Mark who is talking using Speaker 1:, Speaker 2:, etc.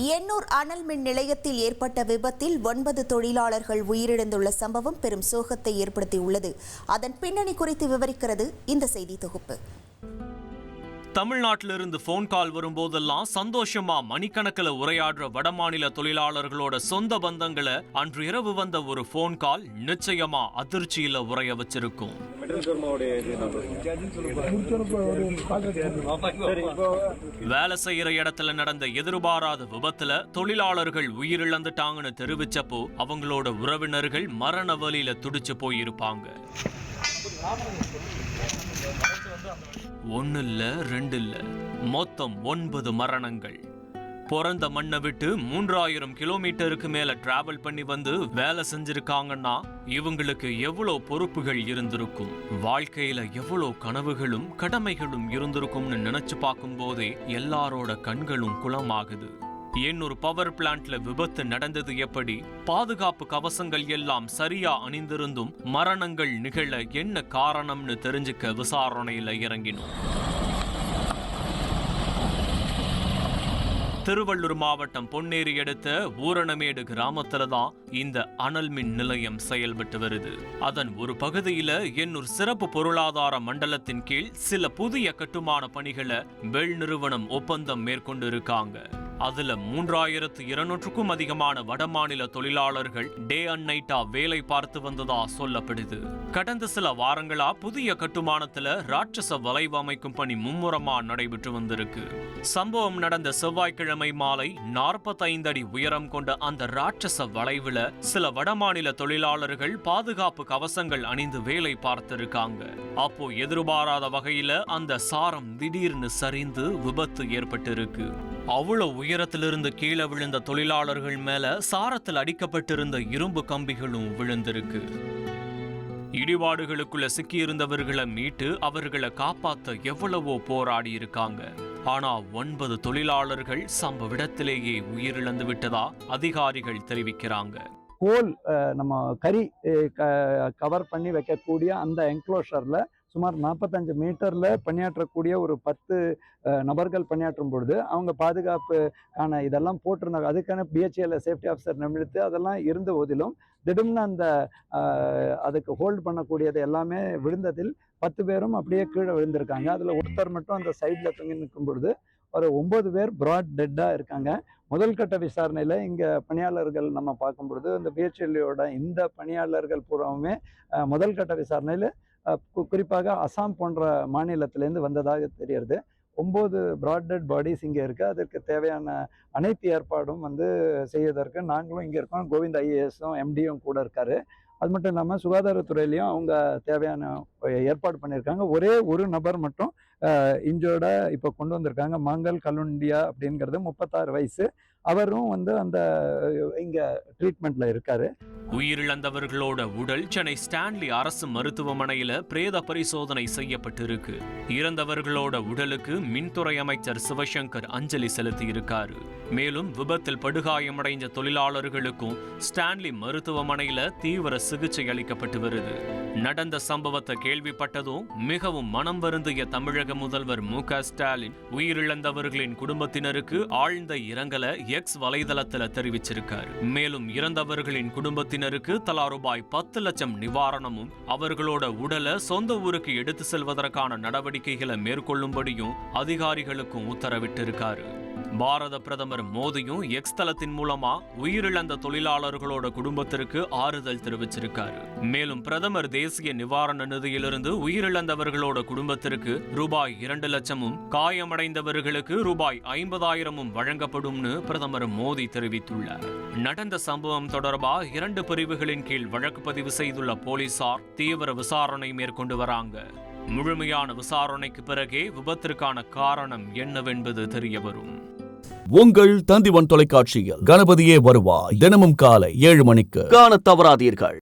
Speaker 1: எண்ணூர் அனல் மின் நிலையத்தில் ஏற்பட்ட விபத்தில் 9 தொழிலாளர்கள் உயிரிழந்துள்ள சம்பவம் பெரும் சோகத்தை ஏற்படுத்தியுள்ளது. அதன் பின்னணி குறித்து விவரிக்கிறது இந்த செய்தி தொகுப்பு.
Speaker 2: தமிழ்நாட்டிலிருந்து போன் கால் வரும்போதெல்லாம் சந்தோஷமா மணிக்கணக்கில் உரையாடுற வடமாநில தொழிலாளர்களோட சொந்த பந்தங்களை அன்று இரவு வந்த ஒரு போன் கால் நிச்சயமா அதிர்ச்சியில உரைய வச்சிருக்கும். வேலை செய்யற இடத்துல நடந்த எதிர்பாராத விபத்துல தொழிலாளர்கள் உயிரிழந்துட்டாங்கன்னு தெரிவிச்சப்போ அவங்களோட உறவினர்கள் மரண வலியில துடிச்சு போயிருப்பாங்க. 1 இல்ல 2 இல்ல, மொத்தம் 9 மரணங்கள். பிறந்த மண்ணை விட்டு 3000 கிலோமீட்டருக்கு மேல டிராவல் பண்ணி வந்து வேலை செஞ்சிருக்காங்கன்னா இவங்களுக்கு எவ்வளவு பொறுப்புகள் இருந்திருக்கும், வாழ்க்கையில எவ்வளவு கனவுகளும் கடமைகளும் இருந்திருக்கும்னு நினைச்சு பார்க்கும் போதே எல்லாரோட கண்களும் குளமாகுது. எண்ணூர் பவர் பிளான்ட்ல விபத்து நடந்தது எப்படி, பாதுகாப்பு கவசங்கள் எல்லாம் சரியா அணிந்திருந்தும் மரணங்கள் நிகழ என்ன காரணம்னு தெரிஞ்சுக்க விசாரணையில இறங்கினோம். திருவள்ளூர் மாவட்டம் பொன்னேரி அடுத்த ஊரணமேடு கிராமத்துல தான் இந்த அனல் மின் நிலையம் செயல்பட்டு வருது. அதன் ஒரு பகுதியில எண்ணூர் சிறப்பு பொருளாதார மண்டலத்தின் கீழ் சில புதிய கட்டுமான பணிகளை பெல் நிறுவனம் ஒப்பந்தம் மேற்கொண்டு இருக்காங்க. அதுல 3200க்கும் அதிகமான வடமாநில தொழிலாளர்கள் டே அண்ட் நைட்டா வேலை பார்த்து வந்ததா சொல்லப்படுது. கடந்த சில வாரங்களா புதிய கட்டுமானத்துல ராட்சச வளைவு அமைக்கும் பணி மும்முரமா நடைபெற்று வந்திருக்கு. சம்பவம் நடந்த செவ்வாய்க்கிழமை மாலை 45 அடி உயரம் கொண்ட அந்த ராட்சச வளைவுல சில வடமாநில தொழிலாளர்கள் பாதுகாப்பு கவசங்கள் அணிந்து வேலை பார்த்திருக்காங்க. அப்போ எதிர்பாராத வகையில அந்த சாரம் திடீர்னு சரிந்து விபத்து ஏற்பட்டிருக்கு. அவ்வளவு உயரத்திலிருந்து கீழே விழுந்த தொழிலாளர்கள் மேல சாரத்தில் அடிக்கப்பட்டிருந்த இரும்பு கம்பிகளும் விழுந்திருக்கு. இடிபாடுகளுக்குள்ள சிக்கியிருந்தவர்களை மீட்டு அவர்களை காப்பாற்ற எவ்வளவோ போராடி இருக்காங்க. ஆனா 9 தொழிலாளர்கள் சம்பவ இடத்திலேயே உயிரிழந்து விட்டதா அதிகாரிகள் தெரிவிக்கிறாங்க.
Speaker 3: கோல் நம்ம கறி கவர் பண்ணி வைக்கக்கூடிய அந்த என்க்ளோஷர்ல சுமார் 45 மீட்டர்ல பணியாற்றக்கூடிய ஒரு 10 நபர்கள் பணியாற்றும் பொழுது அவங்க பாதுகாப்புக்கான இதெல்லாம் போட்டிருந்தாங்க. அதுக்கான பிஹெச்எல் சேஃப்டி ஆஃபீஸர் நிமித்து அதெல்லாம் இருந்த போதிலும் திடீர்னு அந்த அதுக்கு ஹோல்டு பண்ணக்கூடியது எல்லாமே விழுந்ததில் 10 பேரும் அப்படியே கீழே விழுந்திருக்காங்க. அதில் ஒருத்தர் மட்டும் அந்த சைடில் தொங்கி நிற்கும் பொழுது ஒரு 9 பேர் பிராட் டெட்டாக இருக்காங்க. முதல் கட்ட விசாரணையில் இங்கே பணியாளர்கள் நம்ம பார்க்கும் பொழுது இந்த பிஹெச்எல்யோட இந்த பணியாளர்கள் பூராவுமே முதல் கட்ட விசாரணையில் குறிப்பாக அசாம் போன்ற மாநிலத்திலேருந்து வந்ததாக தெரிகிறது. 9 பிராட் டெட் பாடிஸ் இங்கே இருக்குது. அதற்கு தேவையான அனைத்து ஏற்பாடும் செய்வதற்கு நாங்களும் இங்கே இருக்கோம். கோவிந்த் ஐஏஎஸும் எம்டியும் கூட இருக்காரு. அது மட்டும் இல்லாமல் சுகாதாரத்துறையிலையும் அவங்க தேவையான ஏற்பாடு பண்ணியிருக்காங்க. ஒரே ஒரு நபர் மட்டும் இன்ஜோர்டா இப்போ கொண்டு வந்திருக்காங்க. மாங்கல் கலுண்டியா அப்படிங்கிறது 36 வயசு. அவரும் அந்த இங்க ட்ரீட்மெண்ட்ல இருக்காரு.
Speaker 2: உயிரிழந்தவர்களோட உடல் சென்னை ஸ்டான்லி அரசு மருத்துவமனையில பிரேத பரிசோதனை செய்யப்பட்டிருக்கு. இறந்தவர்களோட உடலுக்கு மின்துறை அமைச்சர் சிவசங்கர் அஞ்சலி செலுத்தி இருக்காரு. மேலும் விபத்தில் படுகாயமடைந்த தொழிலாளர்களுக்கும் ஸ்டான்லி மருத்துவமனையில தீவிர சிகிச்சை அளிக்கப்பட்டு வருது. நடந்த சம்பவத்தை கேள்விப்பட்டதும் மிகவும் மனம் வருந்திய தமிழக முதல்வர் மு.க. ஸ்டாலின் உயிரிழந்தவர்களின் குடும்பத்தினருக்கு ஆழ்ந்த இரங்கலை எக்ஸ் வலைதளத்தில் தெரிவிச்சிருக்காரு. மேலும் இறந்தவர்களின் குடும்பத்தினருக்கு தலா ரூபாய் 10 லட்சம் நிவாரணமும் அவர்களோட உடலை சொந்த ஊருக்கு எடுத்து செல்வதற்கான நடவடிக்கைகளை மேற்கொள்ளும்படியும் அதிகாரிகளுக்கும் உத்தரவிட்டிருக்காரு. பாரத பிரதமர் மோடியும் எக்ஸ் தளத்தின் மூலமா உயிரிழந்த தொழிலாளர்களோட குடும்பத்திற்கு ஆறுதல் தெரிவிச்சிருக்காரு. மேலும் பிரதமர் தேசிய நிவாரண நிதியிலிருந்து உயிரிழந்தவர்களோட குடும்பத்திற்கு ரூபாய் 2 லட்சமும் காயமடைந்தவர்களுக்கு ரூபாய் 50,000 வழங்கப்படும்னு பிரதமர் மோடி தெரிவித்துள்ளார். நடந்த சம்பவம் தொடர்பாக 2 பிரிவுகளின் கீழ் வழக்கு பதிவு செய்துள்ள போலீசார் தீவிர விசாரணை மேற்கொண்டு வராங்க. முழுமையான விசாரணைக்கு பிறகே விபத்திற்கான காரணம் என்னவென்பது தெரிய வரும்.
Speaker 4: உங்கள் தந்திவன் தொலைக்காட்சியில் கணபதியே வருவாய் தினமும் காலை 7 மணிக்கு காண தவறாதீர்கள்.